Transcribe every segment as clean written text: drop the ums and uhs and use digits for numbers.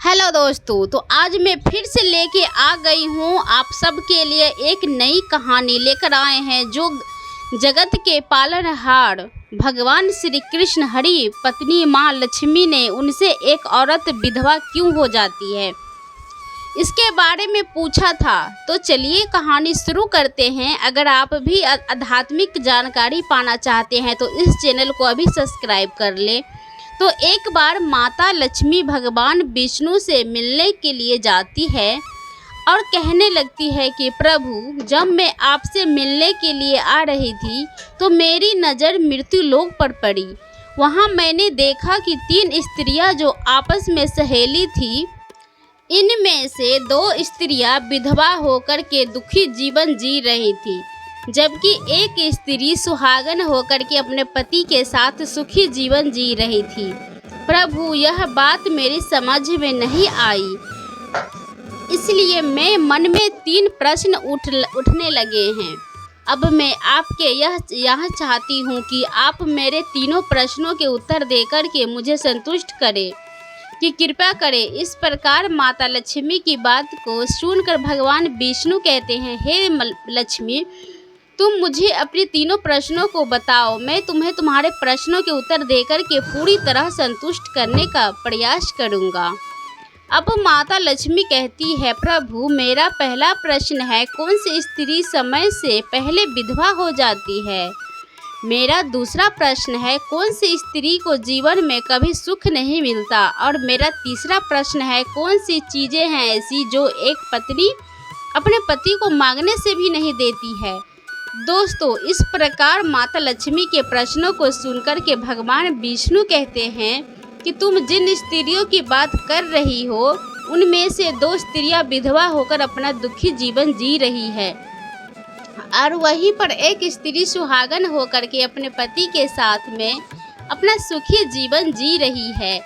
Hello दोस्तों, तो आज मैं फिर से लेके आ गई हूँ आप सबके लिए एक नई कहानी लेकर आए हैं जो जगत के पालनहार भगवान श्री कृष्ण हरि पत्नी माँ लक्ष्मी ने उनसे एक औरत विधवा क्यों हो जाती है इसके बारे में पूछा था। तो चलिए कहानी शुरू करते हैं। अगर आप भी आध्यात्मिक जानकारी पाना चाहते हैं तो इस चैनल को अभी सब्सक्राइब कर लें। तो एक बार माता लक्ष्मी भगवान विष्णु से मिलने के लिए जाती है और कहने लगती है कि प्रभु, जब मैं आपसे मिलने के लिए आ रही थी तो मेरी नज़र मृत्यु लोक पर पड़ी। वहाँ मैंने देखा कि 3 स्त्रियां जो आपस में सहेली थी, इनमें से 2 स्त्रियां विधवा होकर के दुखी जीवन जी रही थी, जबकि एक स्त्री सुहागन होकर के अपने पति के साथ सुखी जीवन जी रही थी। प्रभु, यह बात मेरी समझ में नहीं आई, इसलिए मैं मन में 3 प्रश्न उठने लगे हैं। अब मैं आपके यह चाहती हूँ कि आप मेरे तीनों प्रश्नों के उत्तर देकर के मुझे संतुष्ट करें कि कृपा करें। इस प्रकार माता लक्ष्मी की बात को सुनकर भगवान विष्णु कहते हैं, हे लक्ष्मी, तुम मुझे अपने तीनों प्रश्नों को बताओ। मैं तुम्हें तुम्हारे प्रश्नों के उत्तर देकर के पूरी तरह संतुष्ट करने का प्रयास करूंगा। अब माता लक्ष्मी कहती है, प्रभु, मेरा पहला प्रश्न है, कौन सी स्त्री समय से पहले विधवा हो जाती है? मेरा दूसरा प्रश्न है, कौन सी स्त्री को जीवन में कभी सुख नहीं मिलता? और मेरा तीसरा प्रश्न है, कौन सी चीज़ें हैं ऐसी जो एक पत्नी अपने पति को मांगने से भी नहीं देती है? दोस्तों, इस प्रकार माता लक्ष्मी के प्रश्नों को सुनकर के भगवान विष्णु कहते हैं कि तुम जिन स्त्रियों की बात कर रही हो, उनमें से 2 स्त्रियां विधवा होकर अपना दुखी जीवन जी रही है और वहीं पर एक स्त्री सुहागन होकर के अपने पति के साथ में अपना सुखी जीवन जी रही है।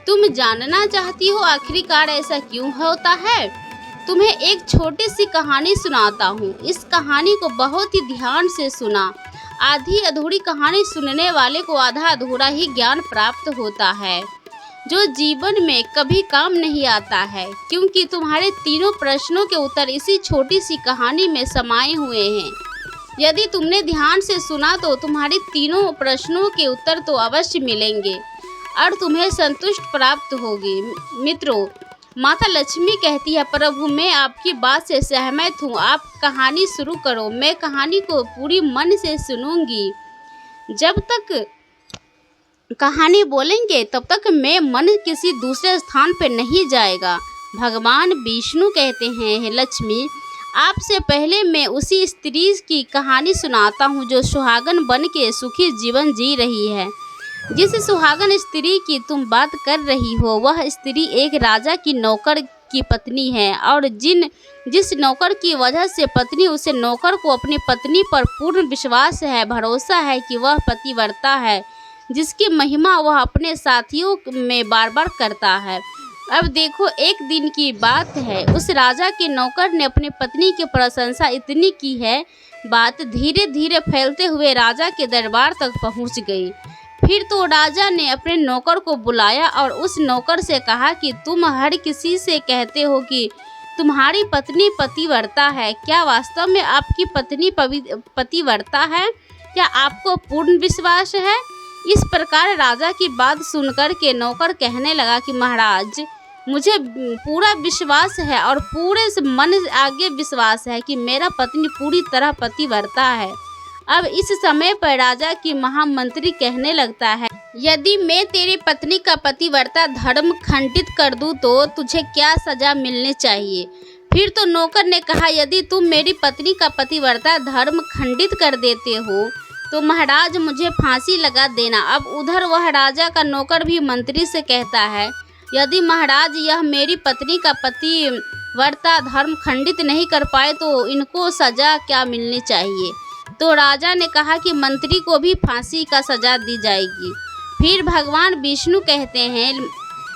तुम जानना चाहती हो आखिरकार ऐसा क्यों होता है? तुम्हें एक छोटी सी कहानी सुनाता हूँ। इस कहानी को बहुत ही ध्यान से सुना। आधी अधूरी कहानी सुनने वाले को आधा अधूरा ही ज्ञान प्राप्त होता है, जो जीवन में कभी काम नहीं आता है, क्योंकि तुम्हारे तीनों प्रश्नों के उत्तर इसी छोटी सी कहानी में समाये हुए हैं। यदि तुमने ध्यान से सुना तो तुम्हारे तीनों प्रश्नों के उत्तर तो अवश्य मिलेंगे और तुम्हें संतुष्ट प्राप्त होगी। मित्रों, माता लक्ष्मी कहती है, प्रभु, मैं आपकी बात से सहमत हूँ, आप कहानी शुरू करो। मैं कहानी को पूरी मन से सुनूंगी। जब तक कहानी बोलेंगे तब तक मैं मन किसी दूसरे स्थान पर नहीं जाएगा। भगवान विष्णु कहते हैं, लक्ष्मी, आपसे पहले मैं उसी स्त्री की कहानी सुनाता हूँ जो सुहागन बन के सुखी जीवन जी रही है। जिस सुहागन स्त्री की तुम बात कर रही हो, वह स्त्री एक राजा की नौकर की पत्नी है और जिस नौकर की वजह से पत्नी उसे नौकर को अपनी पत्नी पर पूर्ण विश्वास है, भरोसा है कि वह पतिव्रता है, जिसकी महिमा वह अपने साथियों में बार बार करता है। अब देखो, एक दिन की बात है, उस राजा के नौकर ने अपनी पत्नी की प्रशंसा इतनी की है, बात धीरे धीरे फैलते हुए राजा के दरबार तक पहुंच गई। फिर तो राजा ने अपने नौकर को बुलाया और उस नौकर से कहा कि तुम हर किसी से कहते हो कि तुम्हारी पत्नी पतिव्रता है, क्या वास्तव में आपकी पत्नी पतिव्रता है? क्या आपको पूर्ण विश्वास है? इस प्रकार राजा की बात सुनकर के नौकर कहने लगा कि महाराज, मुझे पूरा विश्वास है और पूरे से मन आगे विश्वास है कि मेरा पत्नी पूरी तरह पतिव्रता है। अब इस समय पर राजा की महामंत्री कहने लगता है, यदि मैं तेरी पत्नी का पतिव्रता धर्म खंडित कर दूं तो तुझे क्या सजा मिलनी चाहिए? फिर तो नौकर ने कहा, यदि तुम मेरी पत्नी का पतिव्रता धर्म खंडित कर देते हो तो महाराज मुझे फांसी लगा देना। अब उधर वह राजा का नौकर भी मंत्री से कहता है, यदि महाराज यह मेरी पत्नी का पतिव्रता धर्म खंडित नहीं कर पाए तो इनको सजा क्या मिलनी चाहिए? तो राजा ने कहा कि मंत्री को भी फांसी का सजा दी जाएगी। फिर भगवान विष्णु कहते हैं,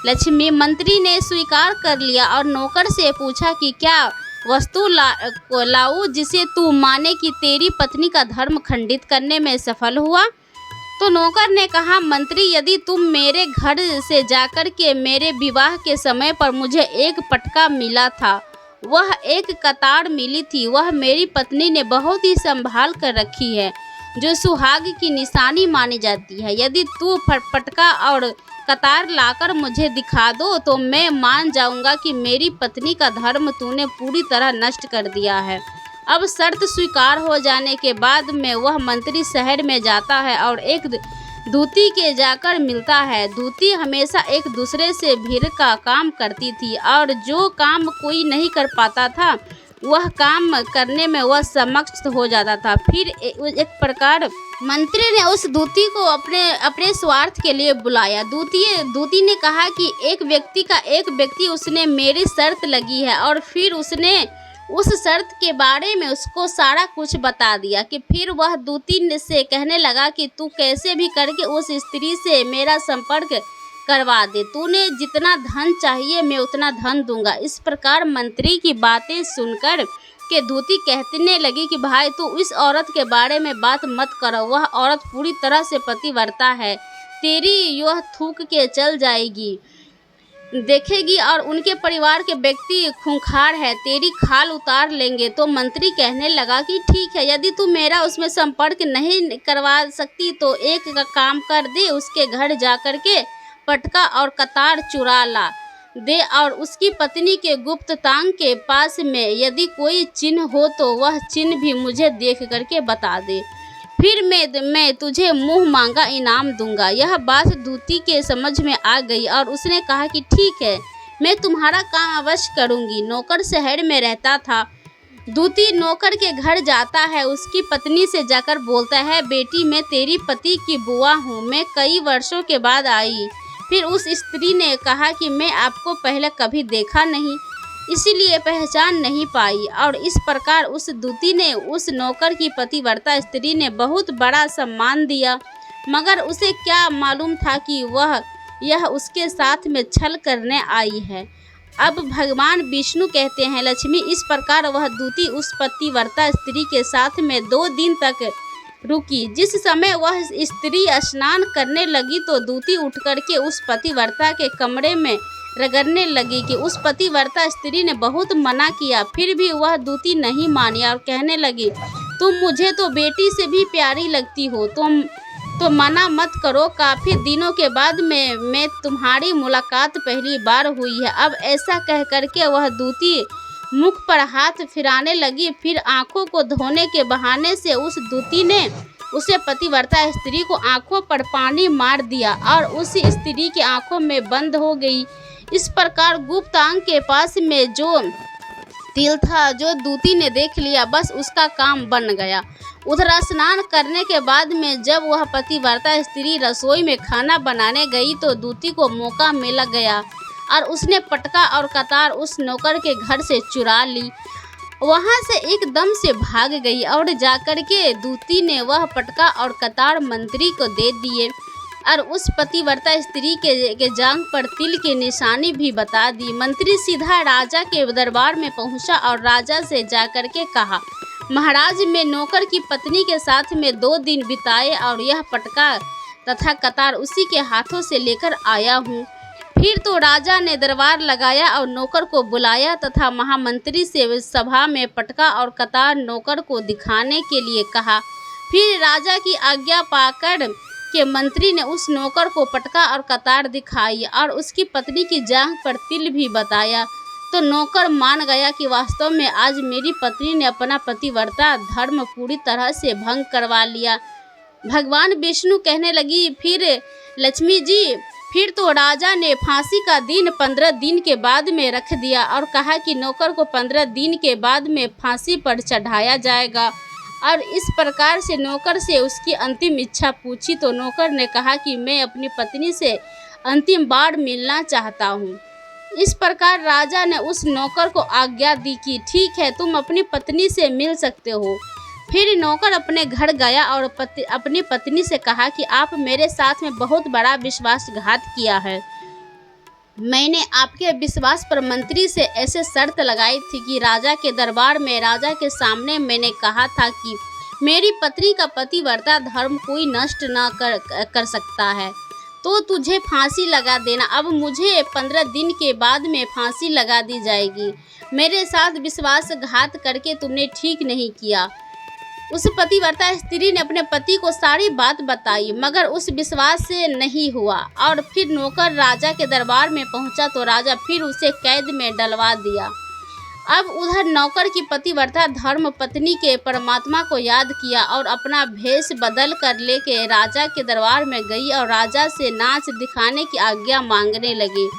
लक्ष्मी, मंत्री ने स्वीकार कर लिया और नौकर से पूछा कि क्या वस्तु लाऊं जिसे तू माने कि तेरी पत्नी का धर्म खंडित करने में सफल हुआ? तो नौकर ने कहा, मंत्री, यदि तुम मेरे घर से जाकर के मेरे विवाह के समय पर मुझे एक पटका मिला था, वह एक कतार मिली थी, वह मेरी पत्नी ने बहुत ही संभाल कर रखी है, जो सुहाग की निशानी मानी जाती है। यदि तू पटका और कतार लाकर मुझे दिखा दो तो मैं मान जाऊंगा कि मेरी पत्नी का धर्म तूने पूरी तरह नष्ट कर दिया है। अब शर्त स्वीकार हो जाने के बाद में वह मंत्री शहर में जाता है और एक दूती के जाकर मिलता है। दूती हमेशा एक दूसरे से भीड़ का काम करती थी और जो काम कोई नहीं कर पाता था वह काम करने में वह समक्ष हो जाता था। फिर एक प्रकार मंत्री ने उस दूती को अपने स्वार्थ के लिए बुलाया। दूती ने कहा कि एक व्यक्ति उसने मेरी शर्त लगी है, और फिर उसने उस शर्त के बारे में उसको सारा कुछ बता दिया। कि फिर वह दूती से कहने लगा कि तू कैसे भी करके उस स्त्री से मेरा संपर्क करवा दे, तूने जितना धन चाहिए मैं उतना धन दूंगा। इस प्रकार मंत्री की बातें सुनकर के दूती कहने लगी कि भाई, तू इस औरत के बारे में बात मत करो, वह औरत पूरी तरह से पतिव्रता है, तेरी यह थूक के चल जाएगी, देखेगी और उनके परिवार के व्यक्ति खूंखार है, तेरी खाल उतार लेंगे। तो मंत्री कहने लगा कि ठीक है, यदि तू मेरा उसमें संपर्क नहीं करवा सकती तो एक का काम कर दे, उसके घर जा कर के पटका और कतार चुरा ला दे और उसकी पत्नी के गुप्त तांग के पास में यदि कोई चिन्ह हो तो वह चिन्ह भी मुझे देख करके बता दे, फिर मैं तुझे मुंह मांगा इनाम दूंगा। यह बात दूती के समझ में आ गई और उसने कहा कि ठीक है, मैं तुम्हारा काम अवश्य करूंगी। नौकर शहर में रहता था। दूती नौकर के घर जाता है, उसकी पत्नी से जाकर बोलता है, बेटी, मैं तेरी पति की बुआ हूँ, मैं कई वर्षों के बाद आई। फिर उस स्त्री ने कहा कि मैं आपको पहले कभी देखा नहीं, इसीलिए पहचान नहीं पाई। और इस प्रकार उस दूती ने उस नौकर की पतिव्रता स्त्री ने बहुत बड़ा सम्मान दिया, मगर उसे क्या मालूम था कि यह उसके साथ में छल करने आई है। अब भगवान विष्णु कहते हैं, लक्ष्मी, इस प्रकार वह दूती उस पतिव्रता स्त्री के साथ में 2 दिन तक रुकी। जिस समय वह स्त्री स्नान करने लगी तो दूती उठ करके उस पतिव्रता के कमरे में रगड़ने लगी कि उस पतिव्रता स्त्री ने बहुत मना किया, फिर भी वह दूती नहीं मानी और कहने लगी, तुम मुझे तो बेटी से भी प्यारी लगती हो, तुम तो मना मत करो। काफ़ी दिनों के बाद मैं तुम्हारी मुलाकात पहली बार हुई है। अब ऐसा कह करके वह दूती मुख पर हाथ फिराने लगी। फिर आंखों को धोने के बहाने से उस दूती ने उसे पतिव्रता स्त्री को आंखों पर पानी मार दिया और उस स्त्री की आंखों में बंद हो गई। इस प्रकार गुप्त आंग के पास में जो तिल था, जो दूती ने देख लिया, बस उसका काम बन गया। उधर स्नान करने के बाद में जब वह पतिव्रता स्त्री रसोई में खाना बनाने गई तो दूती को मौका मिल गया और उसने पटका और कतार उस नौकर के घर से चुरा ली। वहां से एकदम से भाग गई और जाकर के दूती ने वह पटका और कतार मंत्री को दे दिए और उस पतिव्रता स्त्री के जांघ पर तिल की निशानी भी बता दी। मंत्री सीधा राजा के दरबार में पहुंचा और राजा से जाकर के कहा, महाराज, मैं नौकर की पत्नी के साथ में 2 दिन बिताए और यह पटका तथा कतार उसी के हाथों से लेकर आया हूँ। फिर तो राजा ने दरबार लगाया और नौकर को बुलाया तथा महामंत्री से सभा में पटका और कतार नौकर को दिखाने के लिए कहा। फिर राजा की आज्ञा पाकर के मंत्री ने उस नौकर को पटका और कतार दिखाई और उसकी पत्नी की जांघ पर तिल भी बताया। तो नौकर मान गया कि वास्तव में आज मेरी पत्नी ने अपना पतिव्रता धर्म पूरी तरह से भंग करवा लिया। भगवान विष्णु कहने लगी, फिर लक्ष्मी जी, फिर तो राजा ने फांसी का दिन 15 दिन के बाद में रख दिया और कहा कि नौकर को 15 दिन के बाद में फांसी पर चढ़ाया जाएगा। और इस प्रकार से नौकर से उसकी अंतिम इच्छा पूछी तो नौकर ने कहा कि मैं अपनी पत्नी से अंतिम बार मिलना चाहता हूँ। इस प्रकार राजा ने उस नौकर को आज्ञा दी कि ठीक है, तुम अपनी पत्नी से मिल सकते हो। फिर नौकर अपने घर गया और अपनी पत्नी से कहा कि आप मेरे साथ में बहुत बड़ा विश्वासघात किया है। मैंने आपके विश्वास पर मंत्री से ऐसे शर्त लगाई थी कि राजा के दरबार में राजा के सामने मैंने कहा था कि मेरी पत्नी का पतिव्रता धर्म कोई नष्ट न कर सकता है, तो तुझे फांसी लगा देना। अब मुझे 15 दिन के बाद में फांसी लगा दी जाएगी। मेरे साथ विश्वासघात करके तुमने ठीक नहीं किया। उस पतिव्रता स्त्री ने अपने पति को सारी बात बताई, मगर उस विश्वास से नहीं हुआ और फिर नौकर राजा के दरबार में पहुंचा तो राजा फिर उसे कैद में डलवा दिया। अब उधर नौकर की पतिव्रता धर्म पत्नी के परमात्मा को याद किया और अपना भेष बदल कर लेके राजा के दरबार में गई और राजा से नाच दिखाने की आज्ञा मांगने लगी,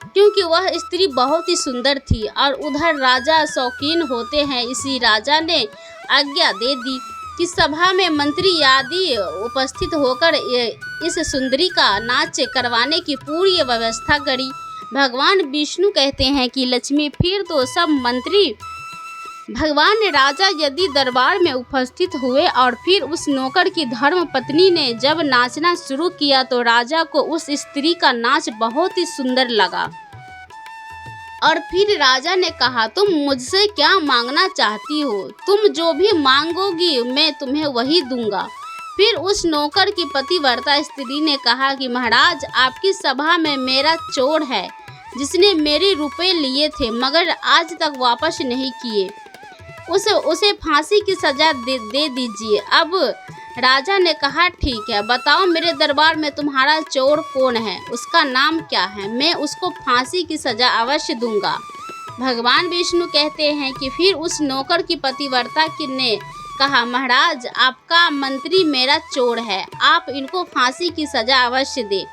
क्योंकि वह स्त्री बहुत ही सुंदर थी और उधर राजा शौकीन होते हैं। इसी राजा ने आज्ञा दे दी कि सभा में मंत्री आदि उपस्थित होकर इस सुंदरी का नाच करवाने की पूरी व्यवस्था करी। भगवान विष्णु कहते हैं कि लक्ष्मी, फिर तो सब मंत्री भगवान ने राजा यदि दरबार में उपस्थित हुए और फिर उस नौकर की धर्म पत्नी ने जब नाचना शुरू किया तो राजा को उस स्त्री का नाच बहुत ही सुंदर लगा। और फिर राजा ने कहा, तुम मुझसे क्या मांगना चाहती हो? तुम जो भी मांगोगी मैं तुम्हें वही दूंगा। फिर उस नौकर की पतिव्रता स्त्री ने कहा कि महाराज, आपकी सभा में मेरा चोर है जिसने मेरे रुपए लिए थे मगर आज तक वापस नहीं किए, उसे फांसी की सजा दे दीजिए। अब राजा ने कहा, ठीक है, बताओ मेरे दरबार में तुम्हारा चोर कौन है, उसका नाम क्या है, मैं उसको फांसी की सजा अवश्य दूंगा। भगवान विष्णु कहते हैं कि फिर उस नौकर की पतिव्रता ने कहा, महाराज, आपका मंत्री मेरा चोर है, आप इनको फांसी की सजा अवश्य दे।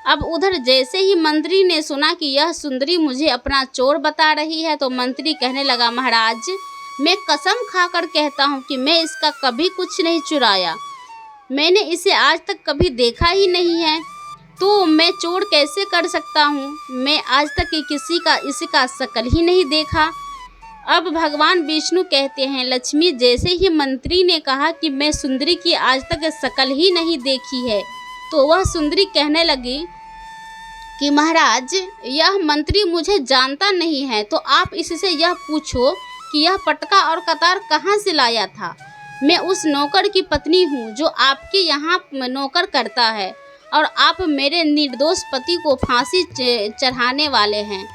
अब उधर जैसे ही मंत्री ने सुना कि यह सुंदरी मुझे अपना चोर बता रही है तो मंत्री कहने लगा, महाराज, मैं कसम खाकर कहता हूँ कि मैं इसका कभी कुछ नहीं चुराया, मैंने इसे आज तक कभी देखा ही नहीं है, तो मैं चोर कैसे कर सकता हूँ? मैं आज तक इसका शकल ही नहीं देखा। अब भगवान विष्णु कहते हैं, लक्ष्मी, जैसे ही मंत्री ने कहा कि मैं सुंदरी की आज तक शकल ही नहीं देखी है तो वह सुंदरी कहने लगी कि महाराज, यह मंत्री मुझे जानता नहीं है, तो आप इससे यह पूछो कि यह पटका और कतार कहाँ से लाया था। मैं उस नौकर की पत्नी हूँ जो आपके यहाँ नौकर करता है और आप मेरे निर्दोष पति को फांसी चढ़ाने वाले हैं।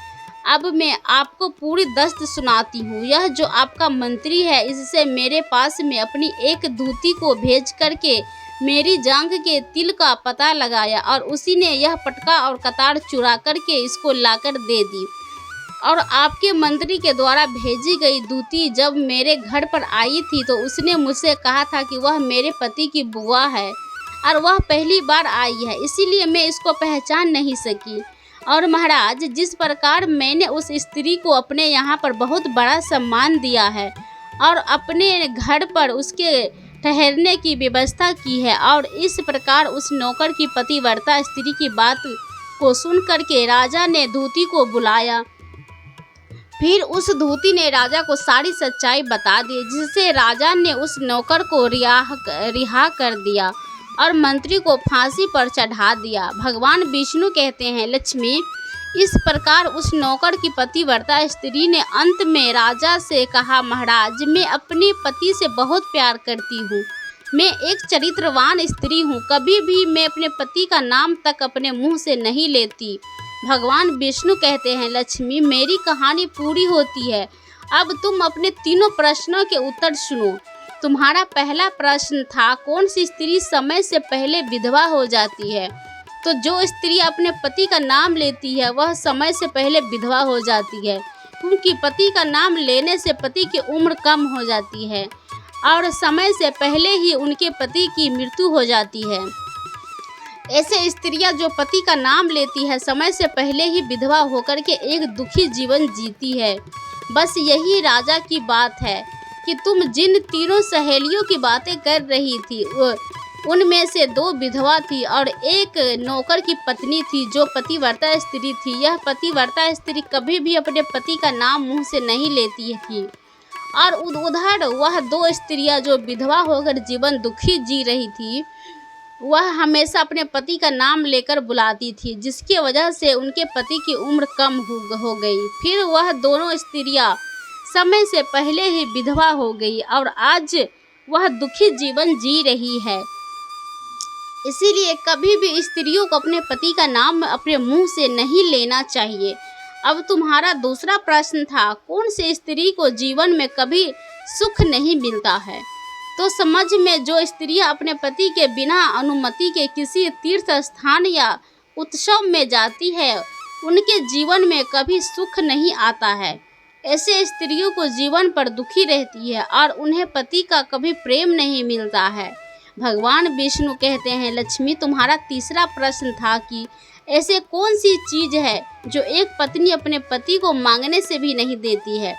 अब मैं आपको पूरी दस्त सुनाती हूँ। यह जो आपका मंत्री है, इससे मेरे पास में अपनी एक दूती को भेज करके मेरी जांघ के तिल का पता लगाया और उसी ने यह पटका और कतार चुरा करके इसको लाकर दे दी। और आपके मंत्री के द्वारा भेजी गई दूती जब मेरे घर पर आई थी तो उसने मुझसे कहा था कि वह मेरे पति की बुआ है और वह पहली बार आई है, इसीलिए मैं इसको पहचान नहीं सकी। और महाराज, जिस प्रकार मैंने उस स्त्री को अपने यहाँ पर बहुत बड़ा सम्मान दिया है और अपने घर पर उसके ठहरने की व्यवस्था की है, और इस प्रकार उस नौकर की पतिव्रता स्त्री की बात को सुन करके राजा ने दूती को बुलाया। फिर उस दूती ने राजा को सारी सच्चाई बता दी, जिससे राजा ने उस नौकर को रिहा कर दिया और मंत्री को फांसी पर चढ़ा दिया। भगवान विष्णु कहते हैं, लक्ष्मी, इस प्रकार उस नौकर की पतिव्रता स्त्री ने अंत में राजा से कहा, महाराज, मैं अपने पति से बहुत प्यार करती हूँ, मैं एक चरित्रवान स्त्री हूँ, कभी भी मैं अपने पति का नाम तक अपने मुंह से नहीं लेती। भगवान विष्णु कहते हैं, लक्ष्मी, मेरी कहानी पूरी होती है, अब तुम अपने तीनों प्रश्नों के उत्तर सुनो। तुम्हारा पहला प्रश्न था, कौन सी स्त्री समय से पहले विधवा हो जाती है? तो जो स्त्री अपने पति का नाम लेती है वह समय से पहले विधवा हो जाती है, क्योंकि पति का नाम लेने से पति की उम्र कम हो जाती है और समय से पहले ही उनके पति की मृत्यु हो जाती है। ऐसे स्त्रियां जो पति का नाम लेती है समय से पहले ही विधवा होकर के एक दुखी जीवन जीती है। बस यही राजा की बात है कि तुम जिन तीनों सहेलियों की बातें कर रही थी उनमें से 2 विधवा थी और एक नौकर की पत्नी थी जो पतिव्रता स्त्री थी। यह पतिव्रता स्त्री कभी भी अपने पति का नाम मुंह से नहीं लेती थी और उधर वह 2 स्त्रियां जो विधवा होकर जीवन दुखी जी रही थी वह हमेशा अपने पति का नाम लेकर बुलाती थी, जिसकी वजह से उनके पति की उम्र कम हो गई। फिर वह दोनों स्त्रियां समय से पहले ही विधवा हो गई और आज वह दुखी जीवन जी रही है। इसीलिए कभी भी स्त्रियों को अपने पति का नाम अपने मुंह से नहीं लेना चाहिए। अब तुम्हारा दूसरा प्रश्न था, कौन सी स्त्री को जीवन में कभी सुख नहीं मिलता है? तो समझ में जो स्त्रियां अपने पति के बिना अनुमति के किसी तीर्थ स्थान या उत्सव में जाती है, उनके जीवन में कभी सुख नहीं आता है। ऐसे स्त्रियों को जीवन पर दुखी रहती है और उन्हें पति का कभी प्रेम नहीं मिलता है। भगवान विष्णु कहते हैं, लक्ष्मी तुम्हारा तीसरा प्रश्न था कि ऐसे कौन सी चीज है जो एक पत्नी अपने पति को मांगने से भी नहीं देती है?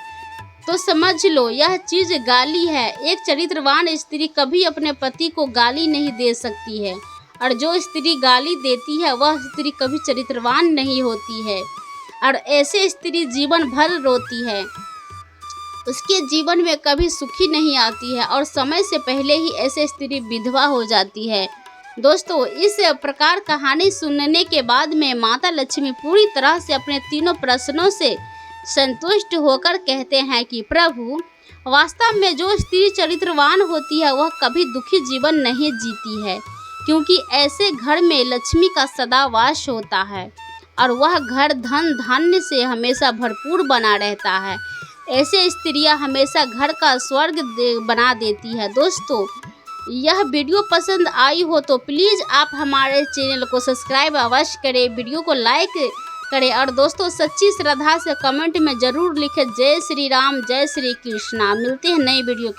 तो समझ लो यह चीज गाली है। एक चरित्रवान स्त्री कभी अपने पति को गाली नहीं दे सकती है, और जो स्त्री गाली देती है वह स्त्री कभी चरित्रवान नहीं होती है, और ऐसे स्त्री जीवन भर रोती है। उसके जीवन में कभी सुखी नहीं आती है और समय से पहले ही ऐसे स्त्री विधवा हो जाती है। दोस्तों, इस प्रकार कहानी सुनने के बाद में माता लक्ष्मी पूरी तरह से अपने तीनों प्रश्नों से संतुष्ट होकर कहते हैं कि प्रभु, वास्तव में जो स्त्री चरित्रवान होती है वह कभी दुखी जीवन नहीं जीती है, क्योंकि ऐसे घर में लक्ष्मी का सदा वास होता है और वह घर धन धान्य से हमेशा भरपूर बना रहता है। ऐसे स्त्रियां हमेशा घर का स्वर्ग बना देती है। दोस्तों, यह वीडियो पसंद आई हो तो प्लीज़ आप हमारे चैनल को सब्सक्राइब अवश्य करें, वीडियो को लाइक करें और दोस्तों सच्ची श्रद्धा से कमेंट में ज़रूर लिखें जय श्री राम, जय श्री कृष्णा। मिलते हैं नई वीडियो के